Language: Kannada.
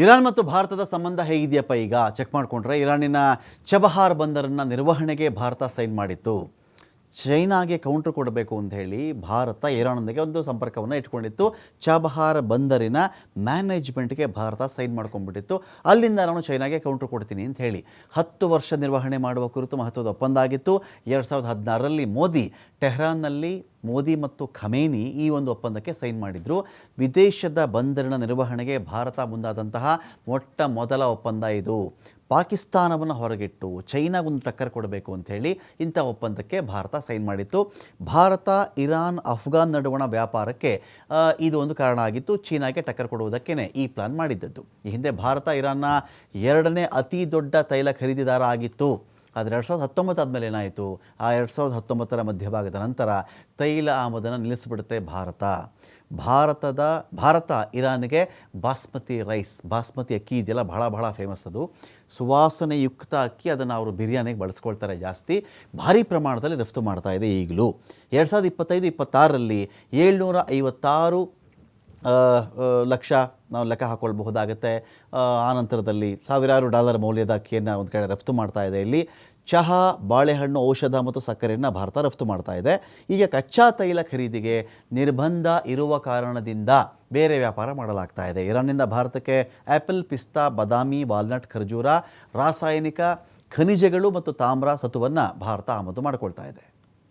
ಇರಾನ್ ಮತ್ತು ಭಾರತದ ಸಂಬಂಧ ಹೇಗಿದೆಯಪ್ಪ ಈಗ ಚೆಕ್ ಮಾಡಿಕೊಂಡ್ರೆ ಇರಾನಿನ ಚಬಹಾರ್ ಬಂದರನ್ನು ನಿರ್ವಹಣೆಗೆ ಭಾರತ ಸೈನ್ ಮಾಡಿತ್ತು. ಚೈನಾಗೆ ಕೌಂಟರ್ ಕೊಡಬೇಕು ಅಂತ ಹೇಳಿ ಭಾರತ ಇರಾನ್ನೊಂದಿಗೆ ಒಂದು ಸಂಪರ್ಕವನ್ನು ಇಟ್ಕೊಂಡಿತ್ತು. ಚಾಬಹಾರ್ ಬಂದರಿನ ಮ್ಯಾನೇಜ್ಮೆಂಟ್ಗೆ ಭಾರತ ಸೈನ್ ಮಾಡ್ಕೊಂಡ್ಬಿಟ್ಟಿತ್ತು. ಅಲ್ಲಿಂದ ನಾನು ಚೈನಾಗೆ ಕೌಂಟರ್ ಕೊಡ್ತೀನಿ ಅಂತ ಹೇಳಿ 10 ವರ್ಷ ನಿರ್ವಹಣೆ ಮಾಡುವ ಕುರಿತು ಮಹತ್ವದ ಒಪ್ಪಂದ ಆಗಿತ್ತು. 2016ರಲ್ಲಿ ಟೆಹ್ರಾನ್ನಲ್ಲಿ ಮೋದಿ ಮತ್ತು ಖಮೇನಿ ಈ ಒಂದು ಒಪ್ಪಂದಕ್ಕೆ ಸೈನ್ ಮಾಡಿದರು. ವಿದೇಶದ ಬಂದರಿನ ನಿರ್ವಹಣೆಗೆ ಭಾರತ ಮುಂದಾದಂತಹ ಮೊಟ್ಟ ಮೊದಲ ಒಪ್ಪಂದ ಇದು. ಪಾಕಿಸ್ತಾನವನ್ನು ಹೊರಗಿಟ್ಟು ಚೈನಾಗೊಂದು ಟಕ್ಕರ್ ಕೊಡಬೇಕು ಅಂಥೇಳಿ ಇಂಥ ಒಪ್ಪಂದಕ್ಕೆ ಭಾರತ ಸೈನ್ ಮಾಡಿತ್ತು. ಭಾರತ ಇರಾನ್ ಅಫ್ಘಾನ್ ನಡುವಣ ವ್ಯಾಪಾರಕ್ಕೆ ಇದು ಒಂದು ಕಾರಣ ಆಗಿತ್ತು. ಚೀನಾಗೆ ಟಕ್ಕರ್ ಕೊಡುವುದಕ್ಕೇ ಈ ಪ್ಲಾನ್ ಮಾಡಿದ್ದದ್ದು. ಈ ಹಿಂದೆ ಭಾರತ ಇರಾನ್ನ 2ನೇ ಅತಿ ದೊಡ್ಡ ತೈಲ ಖರೀದಿದಾರ ಆಗಿತ್ತು. ಆದರೆ 2019 ಆದಮೇಲೆ ಏನಾಯಿತು? ಆ 2019ರ ಮಧ್ಯಭಾಗದ ನಂತರ ತೈಲ ಆಮದನ್ನು ನಿಲ್ಲಿಸಿಬಿಡುತ್ತೆ ಭಾರತ ಇರಾನ್ಗೆ ಬಾಸ್ಮತಿ ಅಕ್ಕಿ ಇದೆಯಲ್ಲ, ಬಹಳ ಫೇಮಸ್. ಅದು ಸುವಾಸನೆಯುಕ್ತ ಅಕ್ಕಿ. ಅದನ್ನು ಅವರು ಬಿರಿಯಾನಿಗೆ ಬಳಸ್ಕೊಳ್ತಾರೆ ಜಾಸ್ತಿ. ಭಾರಿ ಪ್ರಮಾಣದಲ್ಲಿ ರಫ್ತು ಮಾಡ್ತಾ ಇದೆ ಈಗಲೂ. 2025-26ರಲ್ಲಿ 756 ಲಕ್ಷ ನಾವು ಲೆಕ್ಕ ಹಾಕ್ಕೊಳ್ಬಹುದಾಗುತ್ತೆ. ಆನಂತರದಲ್ಲಿ ಸಾವಿರಾರು ಡಾಲರ್ ಮೌಲ್ಯದ ಅಕ್ಕಿಯನ್ನು ಒಂದು ಕಡೆ ರಫ್ತು ಮಾಡ್ತಾ ಇದೆ. ಇಲ್ಲಿ ಚಹಾ, ಬಾಳೆಹಣ್ಣು, ಔಷಧ ಮತ್ತು ಸಕ್ಕರೆಯನ್ನು ಭಾರತ ರಫ್ತು ಮಾಡ್ತಾ ಇದೆ. ಈಗ ಕಚ್ಚಾ ತೈಲ ಖರೀದಿಗೆ ನಿರ್ಬಂಧ ಇರುವ ಕಾರಣದಿಂದ ಬೇರೆ ವ್ಯಾಪಾರ ಮಾಡಲಾಗ್ತಾ ಇದೆ. ಇರಾನ್ನಿಂದ ಭಾರತಕ್ಕೆ ಆ್ಯಪಲ್, ಪಿಸ್ತಾ, ಬಾದಾಮಿ, ವಾಲ್ನಟ್, ಖರ್ಜೂರ, ರಾಸಾಯನಿಕ ಖನಿಜಗಳು ಮತ್ತು ತಾಮ್ರ ಸತುವನ್ನು ಭಾರತ ಆಮದು ಮಾಡಿಕೊಳ್ತಾ ಇದೆ.